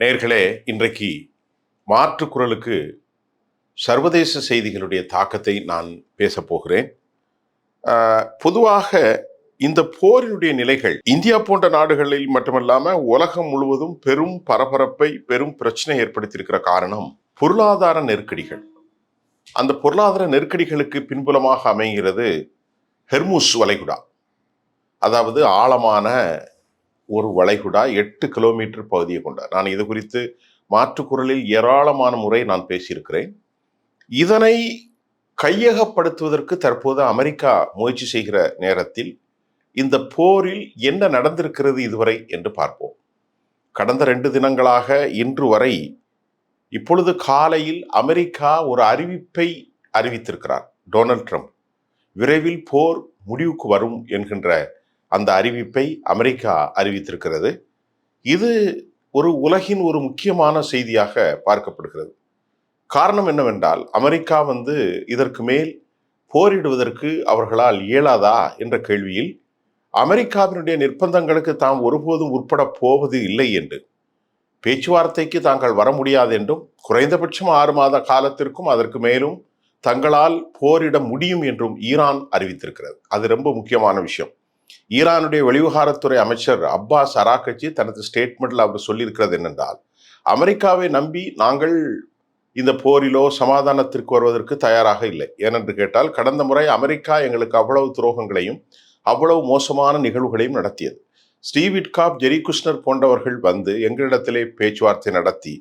நேயர்களே, இன்றைக்கு மாற்று குரலுக்கு சர்வதேச செய்திகளுடைய தாக்கத்தை நான் பேசப் போகிறேன். பொதுவாக இந்த போரினுடைய நிலைகள் இந்தியா போன்ற நாடுகளில் மட்டுமல்லாம உலகம் முழுவதும் பெரும் பரபரப்பை, பெரும் பிரச்சனை ஏற்படுத்தியிருக்கிற காரணம் பொருளாதார நெருக்கடிகள். அந்த பொருளாதார நெருக்கடிகளுக்கு பின்புலமாக அமைகிறது ஹெர்முஸ் வளைகுடா. அதாவது ஆழமான ஒரு வளைகுடா, 8 கிலோமீட்டர் பகுதியை கொண்ட. நான் இது குறித்து மாற்றுக்குரலில் ஏராளமான முறை நான் பேசியிருக்கிறேன். இதனை கையகப்படுத்துவதற்கு தற்போது அமெரிக்கா முயற்சி செய்கிற நேரத்தில் இந்த போரில் என்ன நடந்திருக்கிறது இதுவரை என்று பார்ப்போம். கடந்த 2 தினங்களாக இன்று வரை இப்பொழுது காலையில் அமெரிக்கா ஒரு அறிவிப்பை அறிவித்திருக்கிறார். டொனால்ட் ட்ரம்ப் விரைவில் போர் முடிவுக்கு வரும் என்கின்ற அந்த அறிவிப்பை அமெரிக்கா அறிவித்திருக்கிறது. இது ஒரு உலகின் ஒரு முக்கியமான செய்தியாக பார்க்கப்படுகிறது. காரணம் என்னவென்றால், அமெரிக்கா இதற்கு மேல் போரிடுவதற்கு அவர்களால் இயலாதா என்ற கேள்வியில் அமெரிக்காவினுடைய நிர்பந்தங்களுக்கு தாம் ஒருபோதும் உட்பட போவது இல்லை என்று, பேச்சுவார்த்தைக்கு தாங்கள் வர முடியாது என்றும், குறைந்தபட்சம் 6 மாத காலத்திற்கும் அதற்கு மேலும் தங்களால் போரிட முடியும் என்றும் ஈரான் அறிவித்திருக்கிறது. அது ரொம்ப முக்கியமான விஷயம். ஈரானுடைய வெளிவிவகாரத்துறை அமைச்சர் அப்பாஸ் அராகச்சி தனது ஸ்டேட்மெண்ட்ல அவர் சொல்லியிருக்கிறது என்னென்றால், அமெரிக்காவை நம்பி நாங்கள் இந்த போரிலோ சமாதானத்திற்கு வருவதற்கு தயாராக இல்லை. ஏனென்று கேட்டால், கடந்த முறை அமெரிக்கா எங்களுக்கு அவ்வளவு துரோகங்களையும் அவ்வளவு மோசமான நிகழ்வுகளையும் நடத்தியது. ஸ்டீவ் விட்காப், ஜெரி குஷ்னர் போன்றவர்கள் எங்களிடத்திலே பேச்சுவார்த்தை நடத்தி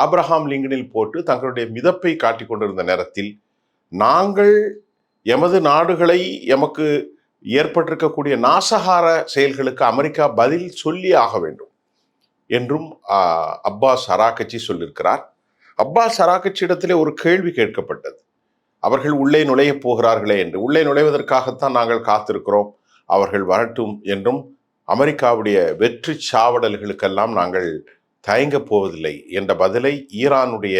ஆப்ரஹாம் லிங்கனில் போட்டு தங்களுடைய மிதப்பை காட்டிக் கொண்டிருந்த நேரத்தில் நாங்கள் எமது நாடுகளை எமக்கு ஏற்பட்டிருக்கக்கூடிய நாசகார செயல்களுக்கு அமெரிக்கா பதில் சொல்லி ஆக வேண்டும் என்றும் அப்பாஸ் அராகச்சி சொல்லியிருக்கிறார். அப்பாஸ் அராகச்சி இடத்திலே ஒரு கேள்வி கேட்கப்பட்டது. அவர்கள் உள்ளே நுழைய போகிறார்களே என்று. உள்ளே நுழைவதற்காகத்தான் நாங்கள் காத்திருக்கிறோம், அவர்கள் வரட்டும் என்றும், அமெரிக்காவுடைய வெற்றி சாவடல்களுக்கெல்லாம் நாங்கள் தயங்கப் போவதில்லை என்ற பதிலை ஈரானுடைய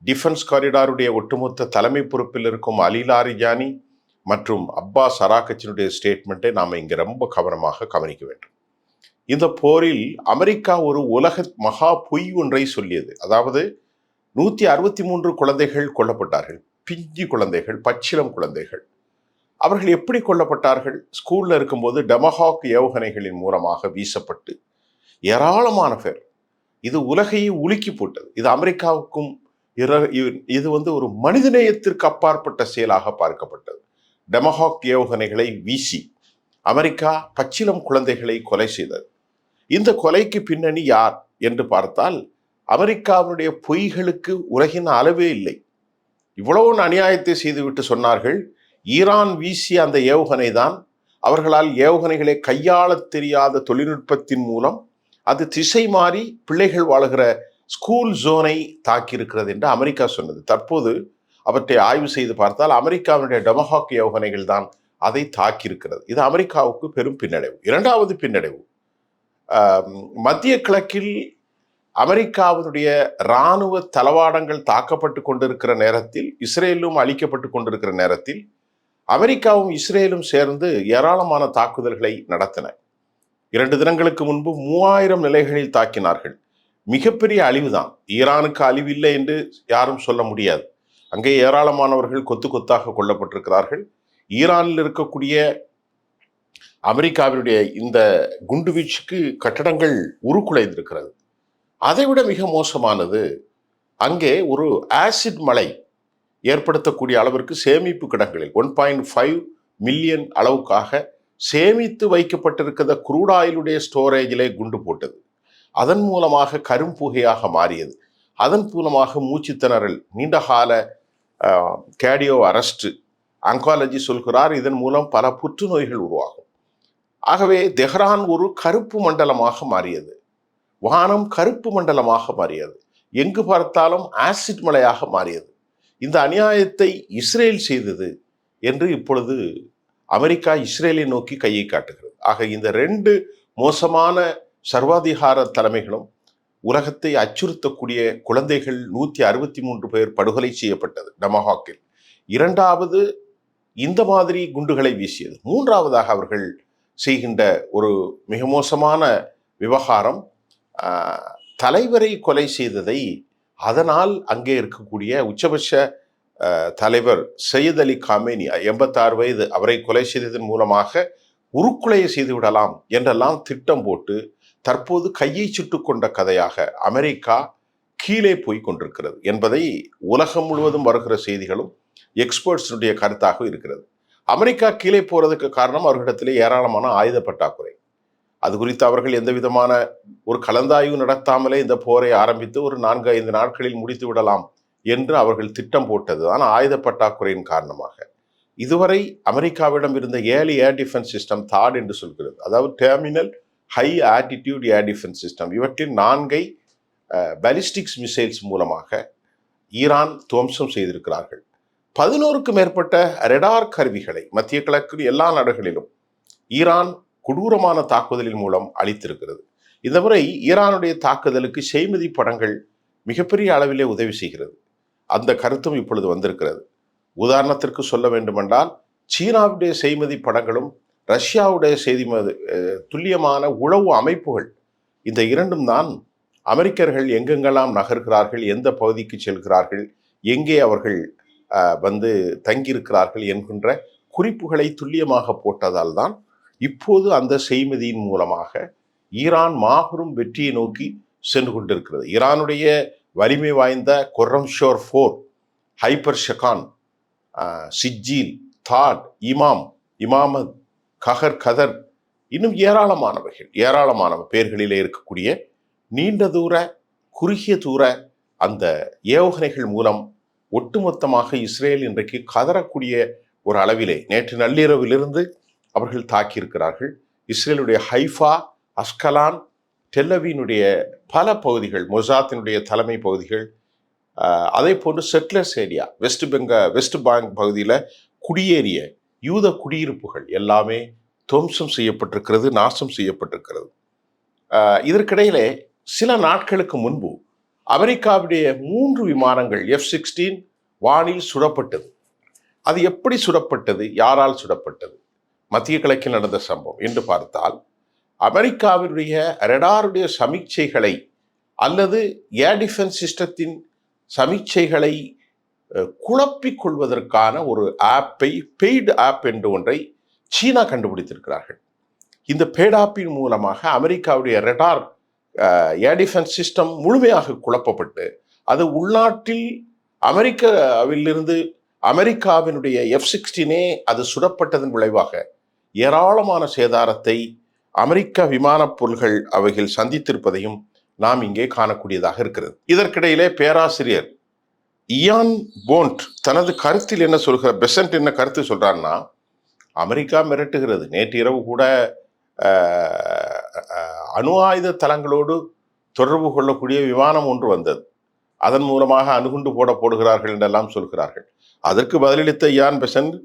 டிஃபென்ஸ் காரிடாருடைய ஒட்டுமொத்த தலைமை பொறுப்பில் இருக்கும் அலி லாரிஜானி மற்றும் அப்பாஸ் அராகச்சினுடைய ஸ்டேட்மெண்ட்டை நாம் இங்கே ரொம்ப கவனமாக கவனிக்க வேண்டும். இந்த போரில் அமெரிக்கா ஒரு உலக மகா பொய் ஒன்றை சொல்லியது. அதாவது 163 குழந்தைகள் கொல்லப்பட்டார்கள். பிஞ்சு குழந்தைகள், பச்சிளம் குழந்தைகள். அவர்கள் எப்படி கொல்லப்பட்டார்கள்? ஸ்கூல்ல இருக்கும்போது டெமஹாக் ஏவுகணைகளின் மூலமாக வீசப்பட்டு ஏராளமான பேர். இது உலகையை உலுக்கி போட்டது. இது அமெரிக்காவுக்கும் இது ஒரு மனிதநேயத்திற்கு அப்பாற்பட்ட செயலாக பார்க்கப்பட்டது. டெமஹாக் ஏவுகணைகளை வீசி அமெரிக்கா பச்சிளம் குழந்தைகளை கொலை செய்தது. இந்த கொலைக்கு பின்னணி யார் என்று பார்த்தால், அமெரிக்காவுடைய பொய்களுக்கு உலகின் அளவே இல்லை. இவ்வளவு அநியாயத்தை செய்துவிட்டு சொன்னார்கள், ஈரான் வீசிய அந்த ஏவுகணை தான் அவர்களால் ஏவுகணைகளை கையாள தெரியாத தொழில்நுட்பத்தின் மூலம் அது திசை மாறி பிள்ளைகள் வாழுகிற ஸ்கூல் ஜோனை தாக்கியிருக்கிறது என்று அமெரிக்கா சொன்னது. தற்போது அவற்றை ஆய்வு செய்து பார்த்தால் அமெரிக்காவுடைய டொமஹாக் ஏவுகணைகள் தான் அதை தாக்கியிருக்கிறது. இது அமெரிக்காவுக்கு பெரும் பின்னடைவு. இரண்டாவது பின்னடைவு, மத்திய கிழக்கில் அமெரிக்காவினுடைய இராணுவ தளவாடங்கள் தாக்கப்பட்டு கொண்டிருக்கிற நேரத்தில், இஸ்ரேலும் அழிக்கப்பட்டு கொண்டிருக்கிற நேரத்தில், அமெரிக்காவும் இஸ்ரேலும் சேர்ந்து ஏராளமான தாக்குதல்களை நடத்தின. 2 தினங்களுக்கு முன்பு 3000 நிலைகளில் தாக்கினார்கள். மிகப்பெரிய அழிவுதான். ஈரானுக்கு அழிவு இல்லை என்று யாரும் சொல்ல முடியாது. அங்கே ஏராளமானவர்கள் கொத்து கொத்தாக கொல்லப்பட்டிருக்கிறார்கள். ஈரானில் இருக்கக்கூடிய அமெரிக்காவினுடைய இந்த குண்டுவீச்சுக்கு கட்டடங்கள் உருக்குலைந்திருக்கிறது. அதைவிட மிக மோசமானது, அங்கே ஒரு ஆசிட் மழை ஏற்படுத்தக்கூடிய அளவிற்கு சேமிப்பு கிடங்களில் 1.5 மில்லியன் அளவுக்காக சேமித்து வைக்கப்பட்டிருக்கிற குரூட் ஆயிலுடைய ஸ்டோரேஜிலே குண்டு போட்டது. அதன் மூலமாக கரும்புகையாக மாறியது. அதன் மூலமாக மூச்சு திணறல், நீண்டகால கேர்டியோ அரெஸ்ட், ஆங்காலஜி சொல்கிறார், இதன் மூலம் பல புற்றுநோய்கள் உருவாகும். ஆகவே தெஹ்ரான் ஒரு கருப்பு மண்டலமாக மாறியது. வானம் கருப்பு மண்டலமாக மாறியது. எங்கு பார்த்தாலும் ஆசிட் மலையாக மாறியது. இந்த அநியாயத்தை இஸ்ரேல் செய்தது என்று இப்பொழுது அமெரிக்கா இஸ்ரேலை நோக்கி கையை காட்டுகிறது. ஆக இந்த 2 மோசமான சர்வாதிகார தலைமைகளும் உலகத்தை அச்சுறுத்தக்கூடிய குழந்தைகள் 163 பேர் படுகொலை செய்யப்பட்டது டொமஹாக்கில். 2வது இந்த மாதிரி குண்டுகளை வீசியது. 3வதாக அவர்கள் செய்கின்ற ஒரு மிக மோசமான விவகாரம், தலைவரை கொலை செய்ததை அதனால் அங்கே இருக்கக்கூடிய உச்சபட்ச தலைவர் சையத் அலி காமேனி 86 வயது அவரை கொலை செய்ததன் மூலமாக உருக்குலையை செய்து விடலாம் என்றெல்லாம் திட்டம் போட்டு தற்போது கையை சுட்டு கொண்ட கதையாக அமெரிக்கா கீழே போய் கொண்டிருக்கிறது என்பதை உலகம் முழுவதும் வருகிற செய்திகளும் எக்ஸ்பர்ட்ஸுடைய கருத்தாக இருக்கிறது. அமெரிக்கா கீழே போறதுக்கு காரணம் அவர்களிடத்திலே ஏராளமான ஆயுத பற்றாக்குறை. அது குறித்து அவர்கள் எந்த விதமான ஒரு கலந்தாய்வு நடத்தாமலே இந்த போரை ஆரம்பித்து ஒரு 4-5 நாட்களில் முடித்து விடலாம் என்று அவர்கள் திட்டம் போட்டதுதான் ஆயுத பற்றாக்குறையின் காரணமாக. இதுவரை அமெரிக்காவிடம் இருந்த 7 ஏர் டிஃபென்ஸ் சிஸ்டம் தாட் என்று சொல்கிறது, அதாவது terminal high attitude air defence system, இவற்றில் 4 பாலிஸ்டிக்ஸ் மிசைல்ஸ் மூலமாக ஈரான் துவம்சம் செய்திருக்கிறார்கள். 11க்கும் மேற்பட்ட ரெடார் கருவிகளை மத்திய கிழக்கு எல்லா நாடுகளிலும் ஈரான் கொடூரமான தாக்குதலின் மூலம் அளித்திருக்கிறது. இந்த முறை ஈரானுடைய தாக்குதலுக்கு செய்மதி படங்கள் மிகப்பெரிய அளவிலே உதவி செய்கிறது. அந்த கருத்தும் இப்பொழுது வந்திருக்கிறது. உதாரணத்திற்கு சொல்ல வேண்டுமென்றால் சீனாவுடைய செய்மதி படங்களும் ரஷ்யாவுடைய துல்லியமான உளவு அமைப்புகள், இந்த இரண்டும் தான் அமெரிக்கர்கள் எங்கெங்கெல்லாம் நகர்கிறார்கள், எந்த பகுதிக்கு செல்கிறார்கள், எங்கே அவர்கள் தங்கியிருக்கிறார்கள் என்கின்ற குறிப்புகளை துல்லியமாக போட்டதால் தான் இப்போது அந்த செய்மதியின் மூலமாக ஈரான் மாபெரும் வெற்றியை நோக்கி சென்று கொண்டிருக்கிறது. ஈரானுடைய வலிமை வாய்ந்த கொர்ரம்ஷோர் 4, ஹைப்பர் ஷகான், சிஜ்ஜீல், தாட், இமாமத், கதர், இன்னும் ஏராளமான பேர்களிலே இருக்கக்கூடிய நீண்ட தூர குறுகிய தூர அந்த ஏவுகணைகள் மூலம் ஒட்டுமொத்தமாக இஸ்ரேல் இன்றைக்கு கதறக்கூடிய ஒரு அளவிலே நேற்று நள்ளிரவிலிருந்து அவர்கள் தாக்கியிருக்கிறார்கள். இஸ்ரேலுடைய ஹைஃபா, அஸ்கலான், டெல்லவினுடைய பல பகுதிகள், மொசாத்தினுடைய தலைமை பகுதிகள், அதே போன்று செட்லர்ஸ் ஏரியா, வெஸ்ட் பேங்க் பகுதியில் குடியேறிய யூத குடியிருப்புகள் எல்லாமே துவம்சம் செய்யப்பட்டிருக்கிறது, நாசம் செய்யப்பட்டிருக்கிறது. இதற்கிடையிலே சில நாட்களுக்கு முன்பு அமெரிக்காவுடைய 3 விமானங்கள் F-16 வானில் சுடப்பட்டது. அது எப்படி சுடப்பட்டது, யாரால் சுடப்பட்டது, மத்திய கிழக்கில் நடந்த சம்பவம் என்று பார்த்தால் அமெரிக்காவினுடைய ரெடாருடைய சமீட்சைகளை அல்லது ஏர் டிஃபென்ஸ் சிஸ்டத்தின் சமீட்சைகளை குழப்பிக் கொள்வதற்கான ஒரு ஆப்பை, பெய்டு ஆப் என்று ஒன்றை சீனா கண்டுபிடித்திருக்கிறார்கள். இந்த பெய்டு ஆப்பின் மூலமாக அமெரிக்காவுடைய ரெடார் ஏர் டிஃபென்ஸ் சிஸ்டம் முழுமையாக குழப்பப்பட்டு அது உள்நாட்டில் அமெரிக்காவிலிருந்து அமெரிக்காவினுடைய F-16 அது சுடப்பட்டதன் விளைவாக ஏராளமான சேதாரத்தை அமெரிக்க விமானப் பொருள்கள் அவைகள் சந்தித்திருப்பதையும் நாம் இங்கே காணக்கூடியதாக இருக்கிறது. இதற்கிடையிலே பேராசிரியர் இயான் போண்ட் தனது கருத்தில் என்ன சொல்கிற, பெசன்ட் என்ன கருத்து சொல்றாருன்னா, அமெரிக்கா மிரட்டுகிறது. நேற்று இரவு கூட அணு ஆயுத தளங்களோடு தொடர்பு கொள்ளக்கூடிய விமானம் ஒன்று வந்தது, அதன் மூலமாக அணுகுண்டு போடுகிறார்கள் என்றெல்லாம் சொல்கிறார்கள். அதற்கு பதிலளித்த இயான் பெசன்ட்,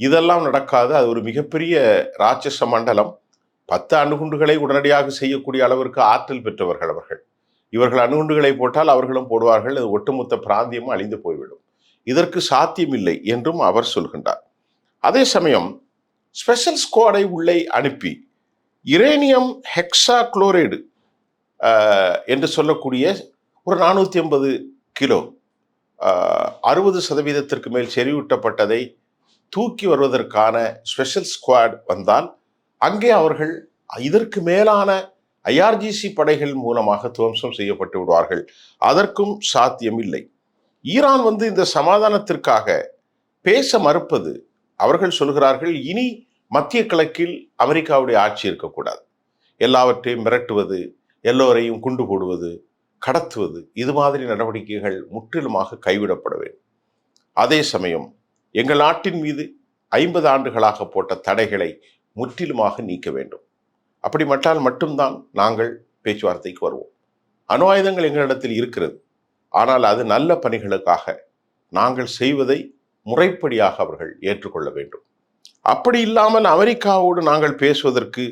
இதெல்லாம் நடக்காது, அது ஒரு மிகப்பெரிய ராட்சச மண்டலம், 10 அணுகுண்டுகளை உடனடியாக செய்யக்கூடிய அளவிற்கு ஆற்றல் பெற்றவர்கள் அவர்கள். இவர்கள் அணுகுண்டுகளை போட்டால் அவர்களும் போடுவார்கள், அது ஒட்டுமொத்த பிராந்தியமும் அழிந்து போய்விடும், இதற்கு சாத்தியமில்லை என்றும் அவர் சொல்கின்றார். அதே சமயம் ஸ்பெஷல் ஸ்குவாடை உள்ளே அனுப்பி யுரேனியம் ஹெக்ஸா குளோரைடு என்று சொல்லக்கூடிய ஒரு 450 கிலோ 60% மேல் செறிவூட்டப்பட்டதை தூக்கி வருவதற்கான ஸ்பெஷல் ஸ்குவாட் வந்தால் அங்கே அவர்கள் இதற்கு மேலான IRGC படைகள் மூலமாக துவம்சம் செய்யப்பட்டு விடுவார்கள். அதற்கும் சாத்தியம் இல்லை. ஈரான் இந்த சமாதானத்திற்காக பேச மறுப்பது, அவர்கள் சொல்கிறார்கள் இனி மத்திய கிழக்கில் அமெரிக்காவுடைய ஆட்சி இருக்கக்கூடாது, எல்லாவற்றையும் மிரட்டுவது, எல்லோரையும் குண்டு போடுவது, கடத்துவது, இது மாதிரி நடவடிக்கைகள் முற்றிலுமாக கைவிடப்பட வேண்டும். அதே சமயம் எங்கள் நாட்டின் மீது 50 ஆண்டுகளாக போட்ட தடைகளை முற்றிலுமாக நீக்க வேண்டும். அப்படிமட்டால் மட்டும்தான் நாங்கள் பேச்சுவார்த்தைக்கு வருவோம். அணு ஆயுதங்கள் எங்களிடத்தில் இருக்கிறது, ஆனால் அது நல்ல பணிகளுக்காக நாங்கள் செய்வதை முறைப்படியாக அவர்கள் ஏற்றுக்கொள்ள வேண்டும். அப்படி இல்லாமல் அமெரிக்காவோடு நாங்கள் பேசுவதற்கு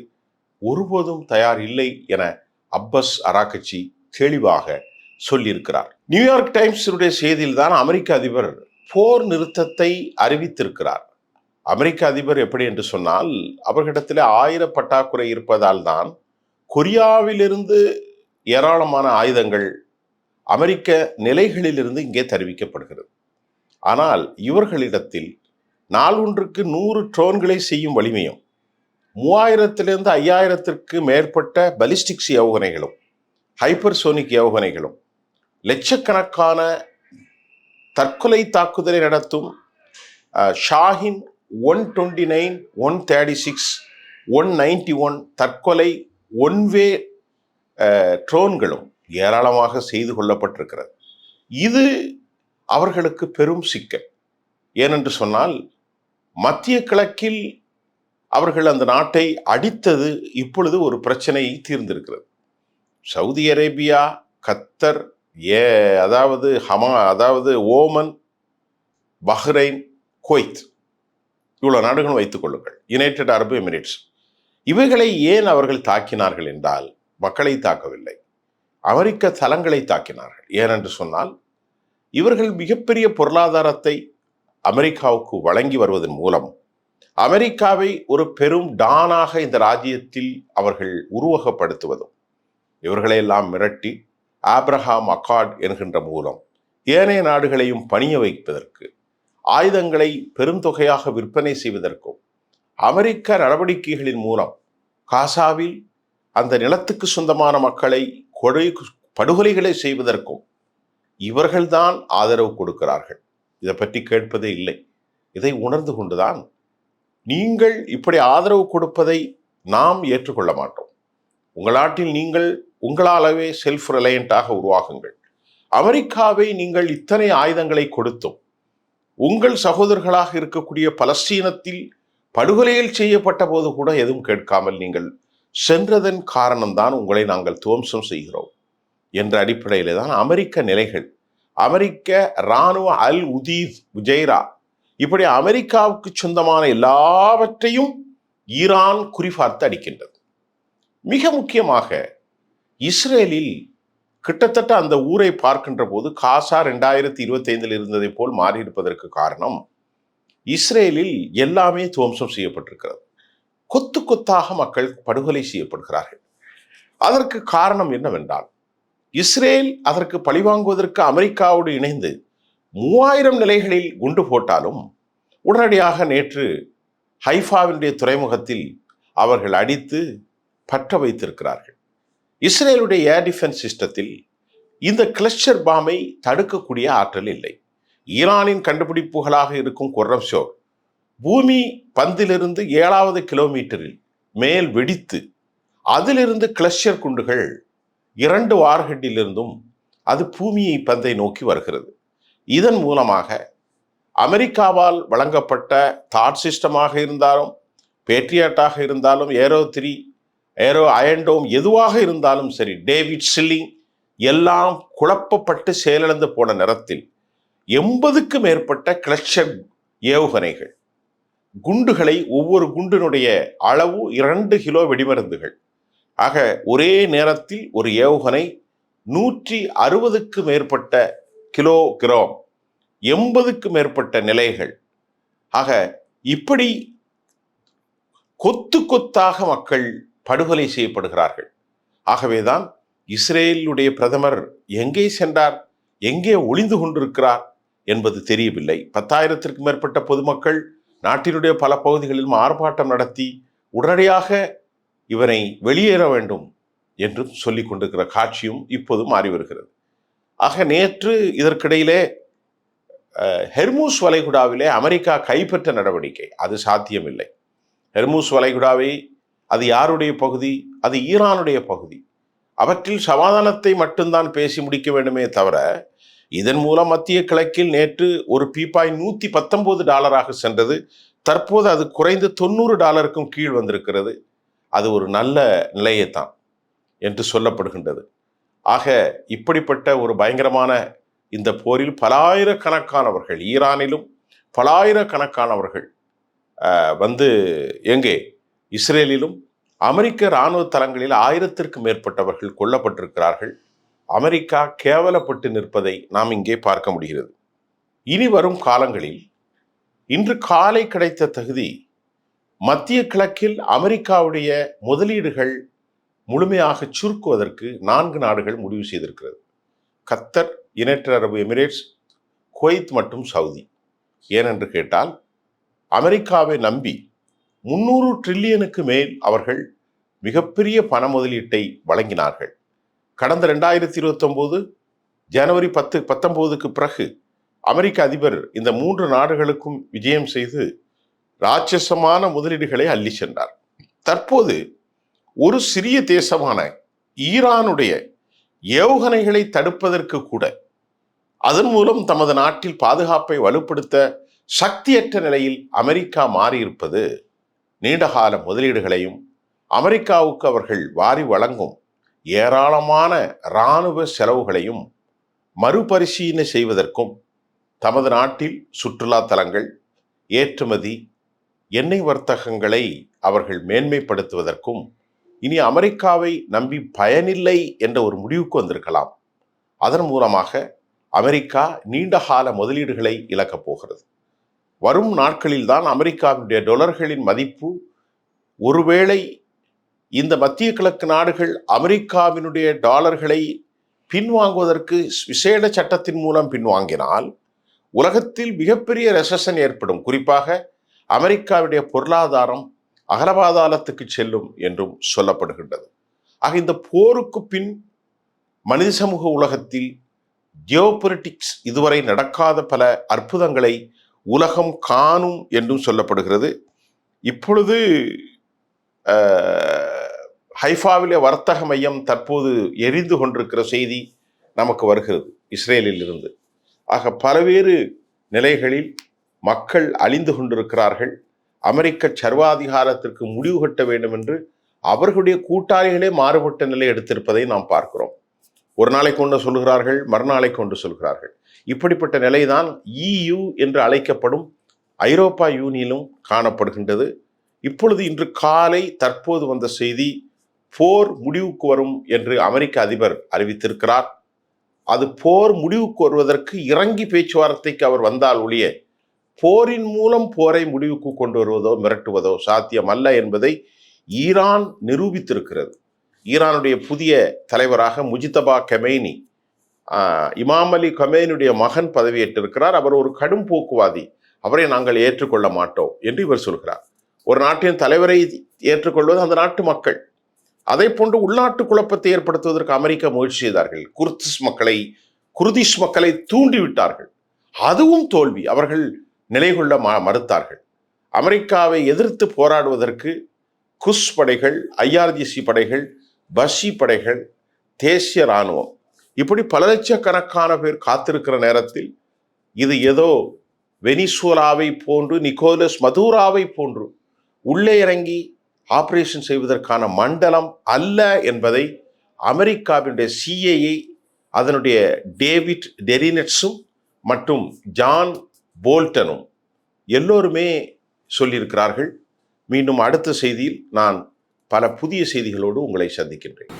ஒருபோதும் தயார் இல்லை என அப்பஸ் அராகச்சி தெளிவாக சொல்லியிருக்கிறார். நியூயார்க் டைம்ஸினுடைய செய்தியில் தான் அமெரிக்க அதிபர் போர் நிறுத்தத்தை அறிவித்திருக்கிறார். அமெரிக்க அதிபர் எப்படி என்று சொன்னால், அவர்களிடத்தில் 1000 பற்றாக்குறை இருப்பதால் தான் கொரியாவிலிருந்து ஏராளமான ஆயுதங்கள் அமெரிக்க நிலைகளிலிருந்து இங்கே தெரிவிக்கப்படுகிறது. ஆனால் இவர்களிடத்தில் நாளொன்றுக்கு 100 ட்ரோன்களை செய்யும் வலிமையும் 3000 5000 மேற்பட்ட பலிஸ்டிக்ஸ் ஏவுகணைகளும் ஹைப்பர்சோனிக் ஏவுகணைகளும் லட்சக்கணக்கான தற்கொலை தாக்குதலை நடத்தும் ஷாஹின் 129 136 191 தற்கொலை ஒன்வே ட்ரோன்களும் ஏராளமாக செய்து கொள்ளப்பட்டிருக்கிறது. இது அவர்களுக்கு பெரும் சிக்கல். ஏனென்று சொன்னால் மத்திய கிழக்கில் அவர்கள் அந்த நாட்டை அடித்தது இப்பொழுது ஒரு பிரச்சனையை தீர்ந்திருக்கிறது. சவுதி அரேபியா, கத்தர், அதாவது ஓமன், பஹ்ரைன், குவைத், இவ்வளவு நாடுகளும் வைத்துக் கொள்ளுங்கள், யுனைடெட் அரபு எமிரேட்ஸ், இவைகளை ஏன் அவர்கள் தாக்கினார்கள் என்றால் மக்களை தாக்கவில்லை, அமெரிக்க தளங்களை தாக்கினார்கள். ஏனென்று சொன்னால் இவர்கள் மிகப்பெரிய பொருளாதாரத்தை அமெரிக்காவுக்கு வழங்கி வருவதன் மூலம் அமெரிக்காவை ஒரு பெரும் டானாக இந்த ராஜ்யத்தில் அவர்கள் உருவகப்படுத்துவதும், இவர்களையெல்லாம் மிரட்டி ஆப்ரஹாம் அக்கார்ட் என்கின்ற மூலம் ஏனைய நாடுகளையும் பணிய வைப்பதற்கு, ஆயுதங்களை பெருந்தொகையாக விற்பனை செய்வதற்கும், அமெரிக்க நடவடிக்கைகளின் மூலம் காசாவில் அந்த நிலத்துக்கு சொந்தமான மக்களை படுகொலைகளை செய்வதற்கும் இவர்கள்தான் ஆதரவு கொடுக்கிறார்கள். இதை பற்றி கேட்பதே இல்லை. இதை உணர்ந்து கொண்டுதான் நீங்கள் இப்படி ஆதரவு கொடுப்பதை நாம் ஏற்றுக்கொள்ள மாட்டோம். உங்கள் நாட்டில் நீங்கள் உங்களாலவே செல்ஃப் ரிலையண்டாக உருவாகுங்கள். அமெரிக்காவை நீங்கள் இத்தனை ஆயுதங்களை கொடுத்தும் உங்கள் சகோதரர்களாக இருக்கக்கூடிய பலஸ்தீனத்தில் படுகொலையில் செய்யப்பட்ட போது கூட எதுவும் கேட்காமல் நீங்கள் சென்றதன் காரணம்தான் உங்களை நாங்கள் துவம்சம் செய்கிறோம் என்ற அடிப்படையிலே தான் அமெரிக்க நிலைகள், அமெரிக்க இராணுவ அல் உதீத் உஜைரா, இப்படி அமெரிக்காவுக்கு சொந்தமான எல்லாவற்றையும் ஈரான் குறிபார்த்து அடிக்கின்றது. மிக முக்கியமாக இஸ்ரேலில் கிட்டத்தட்ட அந்த ஊரை பார்க்கின்ற போது காசா 2025 இருந்ததை போல் மாறியிருப்பதற்கு காரணம், இஸ்ரேலில் எல்லாமே துவம்சம் செய்யப்பட்டிருக்கிறது. கொத்து கொத்தாக மக்கள் படுகொலை செய்யப்படுகிறார்கள். அதற்கு காரணம் என்னவென்றால், இஸ்ரேல் அதற்கு பழிவாங்குவதற்கு அமெரிக்காவோடு இணைந்து 3000 நிலைகளில் குண்டு போட்டாலும் உடனடியாக நேற்று ஹைஃபாவினுடைய துறைமுகத்தில் அவர்கள் அடித்து பற்ற வைத்திருக்கிறார்கள். இஸ்ரேலுடைய ஏர் டிஃபென்ஸ் சிஸ்டத்தில் இந்த கிளஸ்டர் பாம்பை தடுக்கக்கூடிய ஆற்றல் இல்லை. ஈரானின் கண்டுபிடிப்புகளாக இருக்கும் குர்ரம் ஷோர் பூமி பந்திலிருந்து 7வது கிலோமீட்டரில் மேல் வெடித்து அதிலிருந்து கிளஸ்டர் குண்டுகள் 2 வார்ஹெட்டிலிருந்தும் அது பூமியை பந்தை நோக்கி வருகிறது. இதன் மூலமாக அமெரிக்காவால் வழங்கப்பட்ட தாட் சிஸ்டமாக இருந்தாலும், பேட்ரியாட்டாக இருந்தாலும், ஏரோ 3, ஏரோ அயன்டோம் எதுவாக இருந்தாலும் சரி, டேவிட் சில்லிங் எல்லாம் குழப்பப்பட்டு செயலிழந்து போன நேரத்தில் 80க்கு மேற்பட்ட கிளஸ்டர் ஏவுகணைகள் குண்டுகளை, ஒவ்வொரு குண்டினுடைய அளவு 2 கிலோ வெடிமருந்துகள் ஆக, ஒரே நேரத்தில் ஒரு ஏவுகணை 160க்கு மேற்பட்ட கிலோகிராம், 80க்கு மேற்பட்ட நிலைகள் ஆக, இப்படி கொத்து கொத்தாக மக்கள் படுகொலை செய்யப்படுகிறார்கள். ஆகவேதான் இஸ்ரேலுடைய பிரதமர் எங்கே சென்றார், எங்கே ஒளிந்து கொண்டிருக்கிறார் என்பது தெரியவில்லை. 10,000க்கு மேற்பட்ட பொதுமக்கள் நாட்டினுடைய பல பகுதிகளிலும் ஆர்ப்பாட்டம் நடத்தி உடனடியாக இவனை வெளியேற வேண்டும் என்று சொல்லிக் கொண்டிருக்கிற காட்சியும் இப்போது மாறி வருகிறது. ஆக, நேற்று இதற்கிடையிலே ஹெர்மூஸ் வளைகுடாவிலே அமெரிக்கா கைப்பற்ற நடவடிக்கை, அது சாத்தியமில்லை. ஹெர்மூஸ் வளைகுடாவை, அது யாருடைய பகுதி? அது ஈரானுடைய பகுதி. அவற்றில் சமாதானத்தை மட்டும்தான் பேசி முடிக்க வேண்டுமே தவிர, இதன் மூலம் மத்திய கிழக்கில் நேற்று ஒரு பீப்பாய் $119 சென்றது. தற்போது அது குறைந்து $90 கீழ் வந்திருக்கிறது. அது ஒரு நல்ல நிலையைத்தான் என்று சொல்லப்படுகின்றது. ஆக, இப்படிப்பட்ட ஒரு பயங்கரமான இந்த போரில் பலாயிரக்கணக்கானவர்கள், ஈரானிலும் பலாயிரக்கணக்கானவர்கள் எங்கே இஸ்ரேலிலும் அமெரிக்க இராணுவ தளங்களில் 1000க்கு மேற்பட்டவர்கள் கொல்லப்பட்டிருக்கிறார்கள். அமெரிக்கா கேவலப்பட்டு நிற்பதை நாம் இங்கே பார்க்க முடிகிறது. இனி வரும் காலங்களில், இன்று காலை கிடைத்த தகுதி, மத்திய கிழக்கில் அமெரிக்காவுடைய முதலீடுகள் முழுமையாக சுருக்குவதற்கு 4 நாடுகள் முடிவு செய்திருக்கிறது. கத்தர், யுனைடெட் அரபு எமிரேட்ஸ், குவைத் மற்றும் சவுதி. ஏனென்று கேட்டால், அமெரிக்காவை நம்பி 300 டிரில்லியனுக்கு மேல் அவர்கள் மிகப்பெரிய பண முதலீட்டை வழங்கினார்கள். கடந்த 2029 ஜனவரி 19க்கு பிறகு அமெரிக்க அதிபர் இந்த 3 நாடுகளுக்கும் விஜயம் செய்து ராட்சசமான முதலீடுகளை அள்ளி சென்றார். தற்போது ஒரு சிறிய தேசமான ஈரானுடைய ஏவுகணைகளை தடுப்பதற்கு கூட அதன் மூலம் தமது நாட்டில் பாதுகாப்பை வலுப்படுத்த சக்தியற்ற நிலையில் அமெரிக்கா மாறியிருப்பது நீண்டகால முதலீடுகளையும் அமெரிக்காவுக்கு அவர்கள் வாரி வழங்கும் ஏராளமான இராணுவ செலவுகளையும் மறுபரிசீலனை செய்வதற்கும், தமது நாட்டில் சுற்றுலா தலங்கள், ஏற்றுமதி, எண்ணெய் வர்த்தகங்களை அவர்கள் மேன்மைப்படுத்துவதற்கும் இனி அமெரிக்காவை நம்பி பயனில்லை என்ற ஒரு முடிவுக்கு வந்திருக்கலாம். அதன் மூலமாக அமெரிக்கா நீண்டகால முதலீடுகளை இழக்கப் போகிறது. வரும் நாட்களில்தான் அமெரிக்காவுடைய டாலர்களின் மதிப்பு, ஒருவேளை இந்த மத்திய கிழக்கு நாடுகள் அமெரிக்காவினுடைய டாலர்களை பின்வாங்குவதற்கு விசேட சட்டத்தின் மூலம் பின்வாங்கினால் உலகத்தில் மிகப்பெரிய ரெசஷன் ஏற்படும். குறிப்பாக அமெரிக்காவுடைய பொருளாதாரம் அகலபாதாளத்துக்கு செல்லும் என்றும் சொல்லப்படுகின்றது. ஆக இந்த போருக்கு பின் மனித சமூக உலகத்தில் ஜியோபொலிட்டிக்ஸ் இதுவரை நடக்காத பல அற்புதங்களை உலகம் காணும் என்றும் சொல்லப்படுகிறது. இப்பொழுது ஹைஃபாவிலே வர்த்தக மையம் தற்போது எரிந்து கொண்டிருக்கிற செய்தி நமக்கு வருகிறது இஸ்ரேலில் இருந்து. ஆக பல்வேறு நிலைகளில் மக்கள் அழிந்து கொண்டிருக்கிறார்கள். அமெரிக்க சர்வாதிகாரத்திற்கு முடிவு கட்ட வேண்டும் என்று அவர்களுடைய கூட்டாளிகளே மாறுபட்ட நிலை எடுத்திருப்பதை நாம் பார்க்கிறோம். ஒரு நாளைக்கு ஒன்று சொல்கிறார்கள், மறுநாளைக்கு ஒன்று சொல்கிறார்கள். இப்படிப்பட்ட நிலைதான் EU என்று அழைக்கப்படும் ஐரோப்பா யூனியனும் காணப்படுகின்றது. இப்பொழுது இன்று காலை தற்போது வந்த செய்தி, போர் முடிவுக்கு வரும் என்று அமெரிக்க அதிபர் அறிவித்திருக்கிறார். அது போர் முடிவுக்கு வருவதற்கு இறங்கி பேச்சுவார்த்தைக்கு அவர் வந்தால் ஒழிய போரின் மூலம் போரை முடிவுக்கு கொண்டு வருவதோ மிரட்டுவதோ சாத்தியமல்ல என்பதை ஈரான் நிரூபித்திருக்கிறது. ஈரானுடைய புதிய தலைவராக முஜிதபா கெமைனி, இமாம் அலி கமேனியுடைய மகன் பதவியேற்றிருக்கிறார். அவர் ஒரு கடும் போக்குவாதி, அவரை நாங்கள் ஏற்றுக்கொள்ள மாட்டோம் என்று இவர் சொல்கிறார். ஒரு நாட்டின் தலைவரை ஏற்றுக்கொள்வது அந்த நாட்டு மக்கள். அதை போன்று உள்நாட்டு குழப்பத்தை ஏற்படுத்துவதற்கு அமெரிக்கா முயற்சி செய்தார்கள். குர்திஷ் மக்களை தூண்டிவிட்டார்கள். அதுவும் தோல்வி. அவர்கள் நிலை கொள்ள மறுத்தார்கள். அமெரிக்காவை எதிர்த்து போராடுவதற்கு குஸ் படைகள், IRGC படைகள், பஷி படைகள், தேசிய இராணுவம், இப்படி பல லட்சக்கணக்கான பேர் காத்திருக்கிற நேரத்தில் இது ஏதோ வெனிசுலாவை போன்று, நிக்கோலஸ் மதுராவை போன்று உள்ளே இறங்கி ஆபரேஷன் செய்வதற்கான மண்டலம் அல்ல என்பதை அமெரிக்காவினுடைய CIA, அதனுடைய டேவிட் டெரினட்ஸும் மற்றும் ஜான் போல்டனும் எல்லோருமே சொல்லியிருக்கிறார்கள். மீண்டும் அடுத்த செய்தியில் நான் பல புதிய செய்திகளோடு உங்களை சந்திக்கின்றேன்.